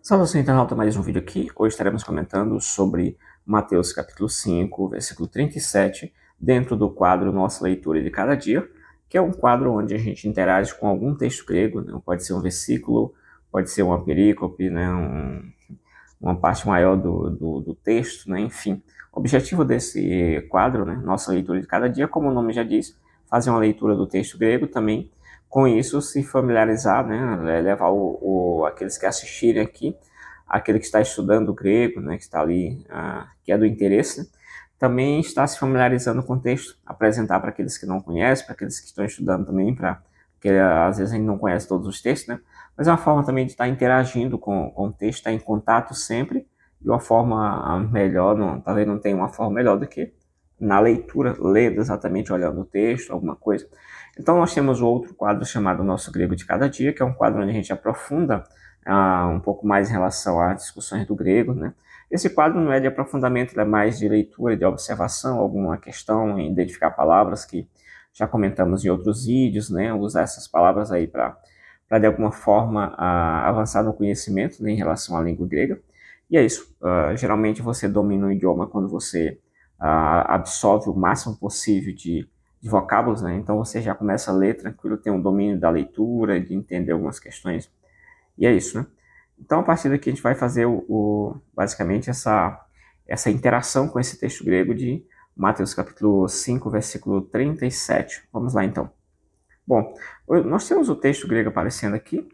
Saudação internauta, mais um vídeo aqui. Hoje estaremos comentando sobre Mateus capítulo 5, versículo 37, dentro do quadro Nossa Leitura de Cada Dia, que é um quadro onde a gente interage com algum texto grego, né? Pode ser um versículo, pode ser uma perícope, né? Uma parte maior do texto, né? Enfim. O objetivo desse quadro, né? Nossa Leitura de Cada Dia, como o nome já diz, fazer uma leitura do texto grego também. Com isso, se familiarizar, né, levar aqueles que assistirem aqui, aquele que está estudando grego, né, que está ali, que é do interesse, né, também está se familiarizando com o texto, apresentar para aqueles que não conhecem, para aqueles que estão estudando também, porque às vezes a gente não conhece todos os textos, né, mas é uma forma também de estar interagindo com o texto, estar em contato sempre, de uma forma melhor, talvez não tenha uma forma melhor do que na leitura, lendo exatamente, olhando o texto, alguma coisa. Então nós temos outro quadro chamado Nosso Grego de Cada Dia, que é um quadro onde a gente aprofunda um pouco mais em relação às discussões do grego, né? Esse quadro não é de aprofundamento, ele é mais de leitura, de observação, alguma questão, identificar palavras que já comentamos em outros vídeos, né? Usar essas palavras aí para de alguma forma avançar no conhecimento, né, em relação à língua grega. E é isso. Geralmente você domina o idioma quando você absorve o máximo possível de vocábulos, né? Então você já começa a ler tranquilo, tem um domínio da leitura, de entender algumas questões, e é isso, né? Então a partir daqui a gente vai fazer basicamente essa interação com esse texto grego de Mateus capítulo 5, versículo 37. Vamos lá então. Bom, nós temos o texto grego aparecendo aqui,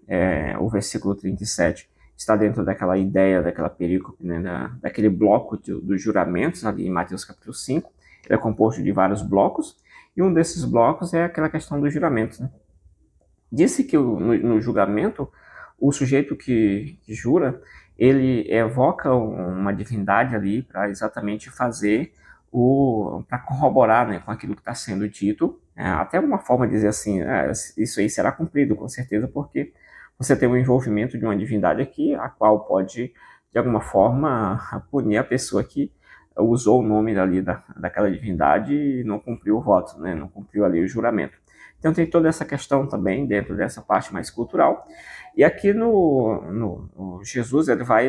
o versículo 37 está dentro daquela ideia, daquela perícope, né, daquele bloco dos juramentos ali em Mateus capítulo 5. Ele é composto de vários blocos, e um desses blocos é aquela questão dos juramentos, né? Disse que no julgamento, o sujeito que jura, ele evoca uma divindade ali para exatamente fazer para corroborar, né, com aquilo que está sendo dito, até uma forma de dizer assim, isso aí será cumprido com certeza, porque você tem um envolvimento de uma divindade aqui, a qual pode, de alguma forma, punir a pessoa que usou o nome ali daquela divindade e não cumpriu o voto, né, não cumpriu ali o juramento. Então tem toda essa questão também dentro dessa parte mais cultural. E aqui no Jesus ele vai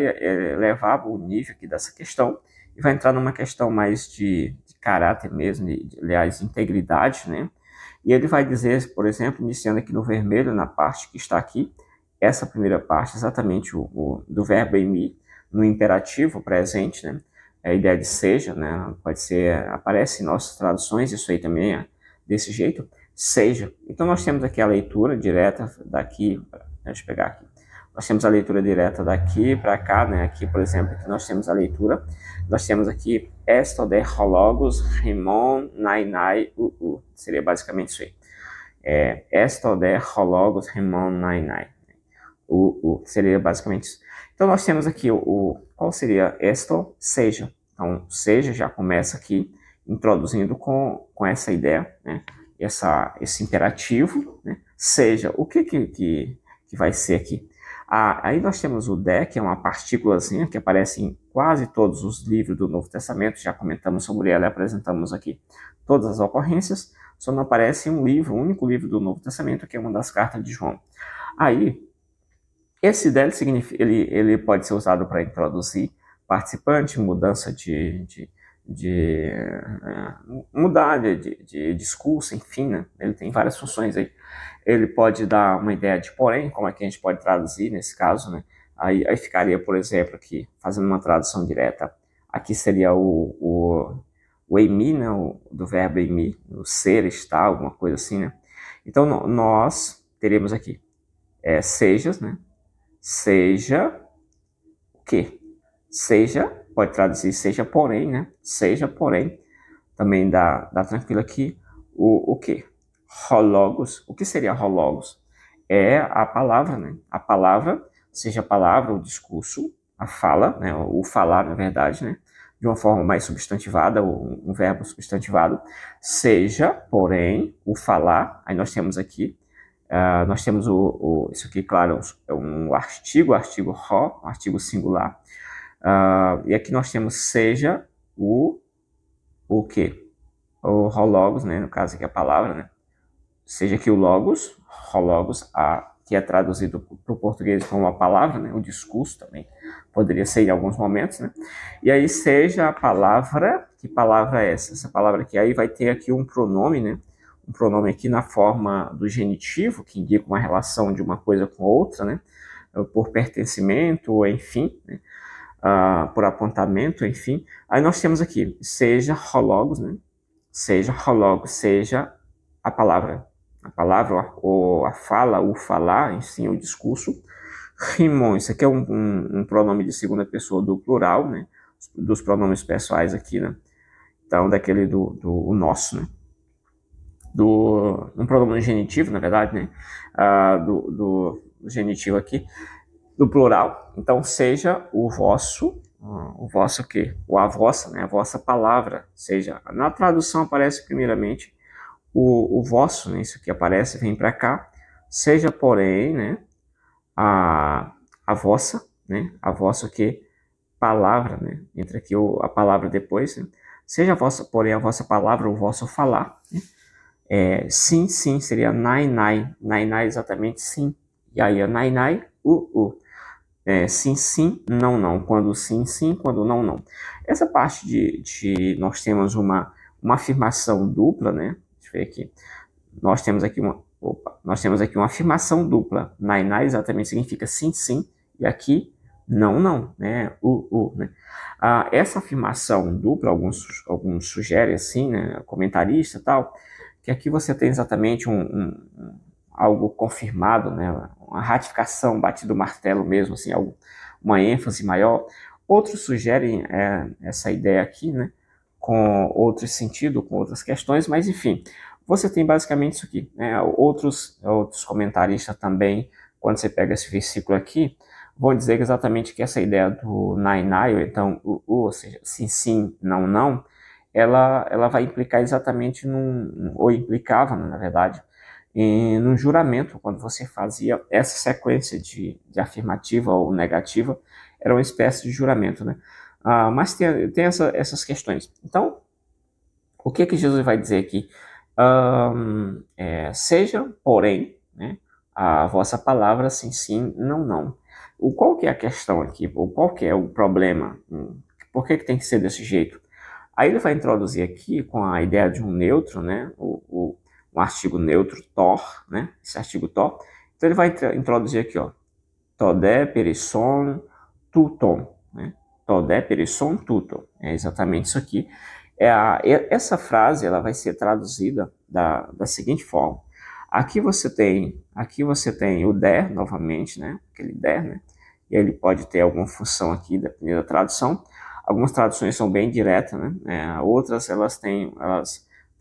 levar o nível aqui dessa questão e vai entrar numa questão mais de caráter mesmo, aliás, integridade, né? E ele vai dizer, por exemplo, iniciando aqui no vermelho, na parte que está aqui, essa primeira parte, exatamente do verbo emi, no imperativo presente, né? A ideia de seja, né? Pode ser, aparece em nossas traduções, isso aí também é desse jeito, seja. Então nós temos aqui a leitura direta daqui, deixa eu pegar aqui. Nós temos a leitura direta daqui para cá, né? Aqui, por exemplo, aqui nós temos a leitura. Nós temos aqui esto de hologos rimon nainai u. Seria basicamente isso aí. Esto de hologos rimon nainai. Seria basicamente isso. Então nós temos aqui qual seria esto? Seja. Então seja já começa aqui introduzindo com essa ideia, né? Esse imperativo, né? Seja. O que vai ser aqui? Aí nós temos o de, que é uma partículazinha que aparece em quase todos os livros do Novo Testamento, já comentamos sobre ela e apresentamos aqui todas as ocorrências, só não aparece um único livro do Novo Testamento, que é uma das cartas de João. Aí, esse de ele pode ser usado para introduzir participante, mudança mudar de discurso, enfim, né? Ele tem várias funções aí. Ele pode dar uma ideia de porém, como é que a gente pode traduzir nesse caso, né? Aí ficaria, por exemplo, aqui, fazendo uma tradução direta, aqui seria o emi, né? Do verbo emi, o ser, estar, alguma coisa assim, né? Então, nós teríamos aqui, sejas, né? Seja o quê? Seja, pode traduzir seja porém, né? Seja porém, também dá tranquilo aqui, o quê? Hologos. O que seria hologos? É a palavra, né? A palavra, seja a palavra, o discurso, a fala, né? O falar, na verdade, né? De uma forma mais substantivada, um verbo substantivado. Seja, porém, o falar. Aí nós temos aqui, nós temos isso aqui, claro, é um artigo ro, um artigo singular. E aqui nós temos seja o quê? O hologos, né? No caso aqui a palavra, né? Seja aqui o logos, hologos, a que é traduzido para o português como a palavra, né? O discurso também poderia ser em alguns momentos, né? E aí seja a palavra, que palavra é essa? Essa palavra aqui, aí vai ter aqui um pronome, né? Um pronome aqui na forma do genitivo, que indica uma relação de uma coisa com outra, né? Por pertencimento, enfim, né? Por apontamento, enfim. Aí nós temos aqui, seja hologos, né? Seja hologos, seja a palavra ou a fala, o falar, enfim, o discurso. Rimon, isso aqui é um pronome de segunda pessoa do plural, né? Dos pronomes pessoais aqui, né? Então, daquele do nosso, né? Um pronome genitivo, na verdade, né? Do genitivo aqui, do plural. Então, seja o vosso o quê? Ou a vossa, né? A vossa palavra. Seja, na tradução aparece primeiramente o vosso, né? Isso aqui aparece, vem para cá. Seja, porém, né? A vossa, né? A vossa que palavra, né? Entra aqui a palavra depois, né? Seja a vossa, porém, a vossa palavra, o vosso falar, né? Sim, sim, seria nai, nai. Nai, nai, exatamente sim. E aí, nai, nai, sim, sim, não, não. Quando sim, sim, quando não, não. Essa parte de nós temos uma afirmação dupla, né? Deixa eu ver aqui. Nós temos aqui uma afirmação dupla. Nai, nai, exatamente significa sim, sim. E aqui, não, não, né? Né? Essa afirmação dupla, alguns sugerem assim, né? Comentarista e tal, que aqui você tem exatamente algo confirmado, né? Uma ratificação, batido o martelo mesmo, assim, uma ênfase maior. Outros sugerem essa ideia aqui, né? Com outro sentido, com outras questões, mas enfim, você tem basicamente isso aqui, né? Outros comentaristas também, quando você pega esse versículo aqui, vão dizer exatamente que essa ideia do nai, nai, ou então ou seja, sim, sim, não, não, ela vai implicar exatamente ou implicava, na verdade, num juramento, quando você fazia essa sequência de afirmativa ou negativa, era uma espécie de juramento, né? Mas tem essas questões. Então, o que Jesus vai dizer aqui? Seja, porém, né, a vossa palavra sim, sim, não, não. Qual que é a questão aqui? Ou qual que é o problema? Por que tem que ser desse jeito? Aí ele vai introduzir aqui com a ideia de um neutro, né? Um artigo neutro, tor, né? Esse artigo tor. Então ele vai introduzir aqui, ó. Todé, perisson, tuton, né? Todé, perisson, tuton. É exatamente isso aqui. Essa frase ela vai ser traduzida da seguinte forma. Aqui você tem o der novamente, né? Aquele der, né? E ele pode ter alguma função aqui, dependendo da tradução. Algumas traduções são bem diretas, né? Outras elas têm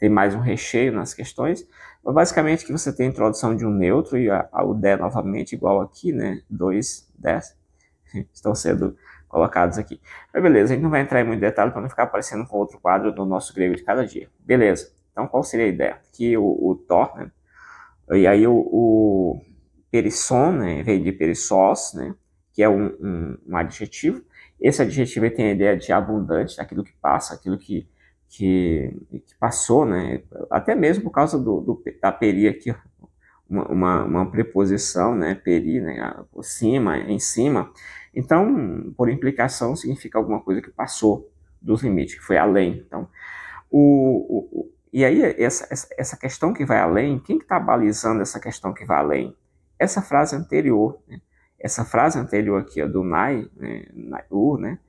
mais um recheio nas questões. Mas basicamente que você tem a introdução de um neutro e o der novamente igual aqui, né? 2 der estão sendo colocados aqui. Mas beleza, a gente não vai entrar em muito detalhe para não ficar aparecendo com outro quadro do nosso grego de cada dia. Beleza, então qual seria a ideia? Aqui o tor, né? E aí o perisson, né? Vem de perissós, né? Que é um adjetivo. Esse adjetivo tem a ideia de abundante, aquilo que passa, aquilo que passou, né? Até mesmo por causa da peri aqui, uma preposição, né? Peri, né? Por cima, em cima. Então, por implicação, significa alguma coisa que passou dos limites, que foi além. Então, e aí, essa questão que vai além, quem que está balizando essa questão que vai além? Essa frase anterior, né? Essa frase anterior aqui, ó, do nai, né? Né?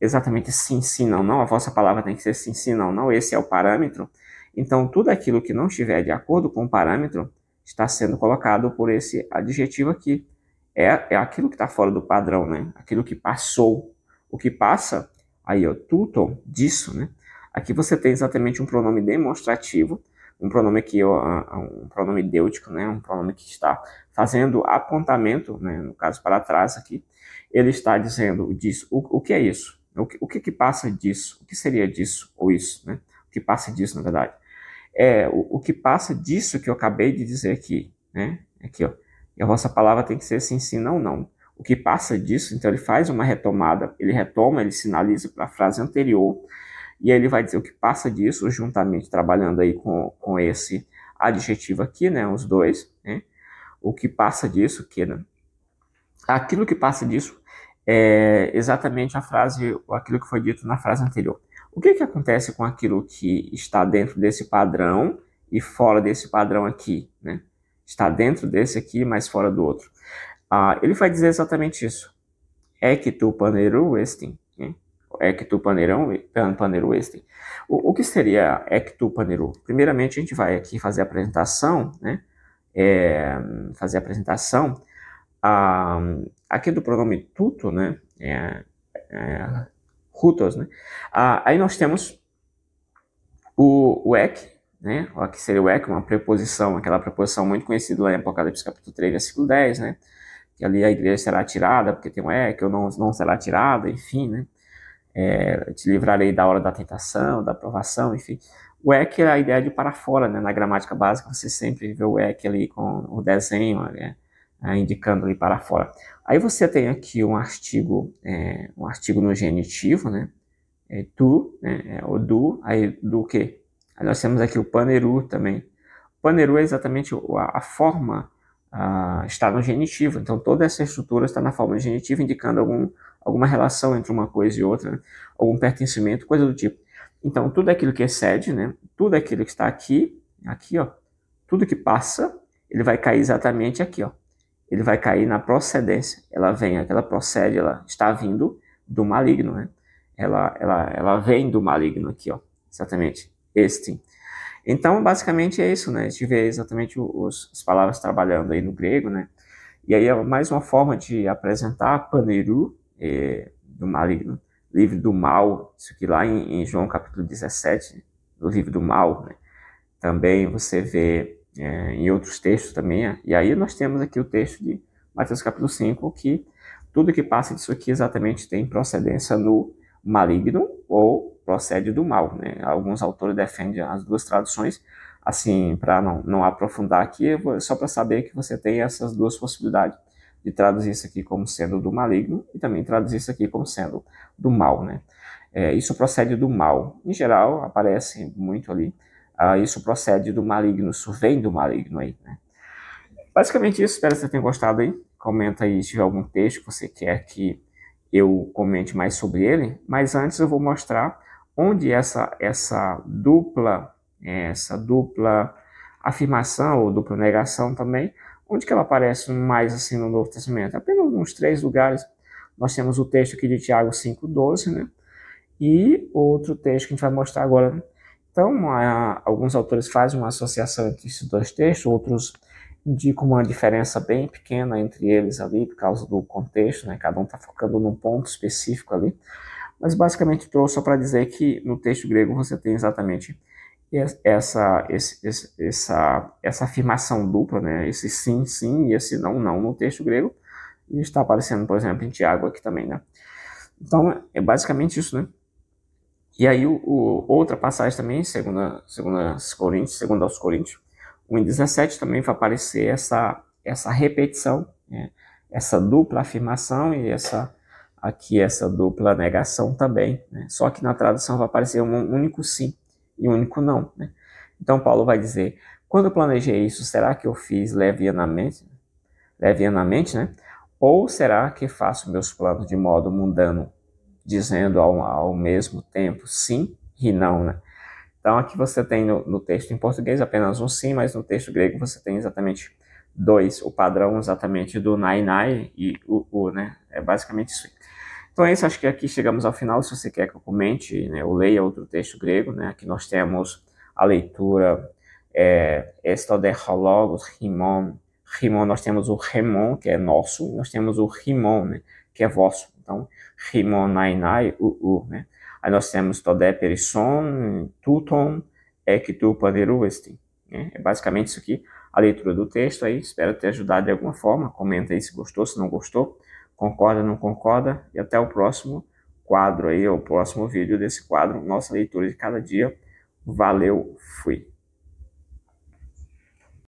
Exatamente sim, sim, não, não. A vossa palavra tem que ser sim, sim, não, não. Esse é o parâmetro. Então, tudo aquilo que não estiver de acordo com o parâmetro está sendo colocado por esse adjetivo aqui. É aquilo que está fora do padrão, né? Aquilo que passou. O que passa, aí, ó, tudo disso, né? Aqui você tem exatamente um pronome demonstrativo, um pronome aqui, ó, um pronome dêutico, né? Um pronome que está fazendo apontamento, né? No caso, para trás aqui. Ele está dizendo disso. O que é isso? O que passa disso? O que seria disso ou isso, né? O que passa disso, na verdade? O que passa disso que eu acabei de dizer aqui, né? Aqui, ó. E a vossa palavra tem que ser sim, sim, não, não. O que passa disso, então ele faz uma retomada, ele retoma, ele sinaliza para a frase anterior, e aí ele vai dizer o que passa disso, juntamente trabalhando aí com esse adjetivo aqui, né? Os dois, né? o que passa disso, aquilo que passa disso é exatamente a frase, aquilo que foi dito na frase anterior. O que acontece com aquilo que está dentro desse padrão e fora desse padrão aqui, né? Está dentro desse aqui, mas fora do outro. Ele vai dizer exatamente isso. Ektu paneru estin. Ektu paneru estin. O que seria ektu paneru? Primeiramente, a gente vai aqui fazer a apresentação, né? Fazer a apresentação aqui do pronome tuto, né? Hutos, né? Aí nós temos o ek, né? Aqui seria o ek, uma preposição, aquela preposição muito conhecida lá em Apocalipse capítulo 3, versículo 10, né? Que ali a igreja será tirada, porque tem um ek, ou não será tirada, enfim, né? Te livrarei da hora da tentação, da provação, enfim. O ek é a ideia de para fora, né? Na gramática básica você sempre vê o ek ali com o desenho, né? Indicando ali para fora. Aí você tem aqui um artigo no genitivo, né? Tu, né? O do, aí do que? Aí nós temos aqui o paneru também. O paneru é exatamente a forma, está no genitivo, então toda essa estrutura está na forma genitivo, indicando alguma relação entre uma coisa e outra, né? Algum pertencimento, coisa do tipo. Então, tudo aquilo que excede, né? Tudo aquilo que está aqui, ó, tudo que passa, ele vai cair exatamente aqui, ó. Ele vai cair na procedência. Ela procede, ela está vindo do maligno, né? Ela vem do maligno aqui, ó. Exatamente. Então, basicamente é isso, né? A gente vê exatamente as palavras trabalhando aí no grego, né? E aí é mais uma forma de apresentar paneru, do maligno, livre do mal, isso aqui lá em João capítulo 17, do livro do mal, né? Também você vê em outros textos também, e aí nós temos aqui o texto de Mateus capítulo 5, que tudo que passa disso aqui exatamente tem procedência no maligno ou procede do mal, né? Alguns autores defendem as duas traduções, assim, para não aprofundar aqui, só para saber que você tem essas duas possibilidades de traduzir isso aqui como sendo do maligno e também traduzir isso aqui como sendo do mal, né? Isso procede do mal. Em geral, aparece muito ali. Isso procede do maligno, isso vem do maligno aí, né? Basicamente isso, espero que você tenha gostado aí. Comenta aí se tiver algum texto que você quer que eu comente mais sobre ele. Mas antes eu vou mostrar onde essa dupla afirmação ou dupla negação também, onde que ela aparece mais assim no Novo Testamento? Apenas uns 3 lugares. Nós temos o texto aqui de Tiago 5,12, né? E outro texto que a gente vai mostrar agora, né? Então, alguns autores fazem uma associação entre esses dois textos, outros indicam uma diferença bem pequena entre eles ali, por causa do contexto, né? Cada um está focando num ponto específico ali. Mas basicamente trouxe só para dizer que no texto grego você tem exatamente essa afirmação dupla, né? Esse sim, sim e esse não, não no texto grego. E está aparecendo, por exemplo, em Tiago aqui também, né? Então, é basicamente isso, né? E aí, outra passagem também, segundo aos Coríntios, 1:17, também vai aparecer essa repetição, né? Essa dupla afirmação e essa dupla negação também, né? Só que na tradução vai aparecer um único sim e um único não, né? Então, Paulo vai dizer, quando eu planejei isso, será que eu fiz levianamente, né? Ou será que faço meus planos de modo mundano, dizendo ao mesmo tempo sim e não, né? Então aqui você tem no texto em português apenas um sim, mas no texto grego você tem exatamente dois, o padrão exatamente do nai e o, né? É basicamente isso. Então é isso, acho que aqui chegamos ao final. Se você quer que eu comente, né, ou leia outro texto grego, né? Aqui nós temos a leitura estoderhologos, rimon, nós temos o remon, que é nosso, e nós temos o rimon, né, que é vosso. Então, rimon, nai, né? Aí nós temos todé perisson, tuton, ektu paneru estin, né? É basicamente isso aqui, a leitura do texto aí. Espero ter ajudado de alguma forma. Comenta aí se gostou, se não gostou, concorda, não concorda, e até o próximo quadro aí, o próximo vídeo desse quadro, nossa leitura de cada dia. Valeu, fui!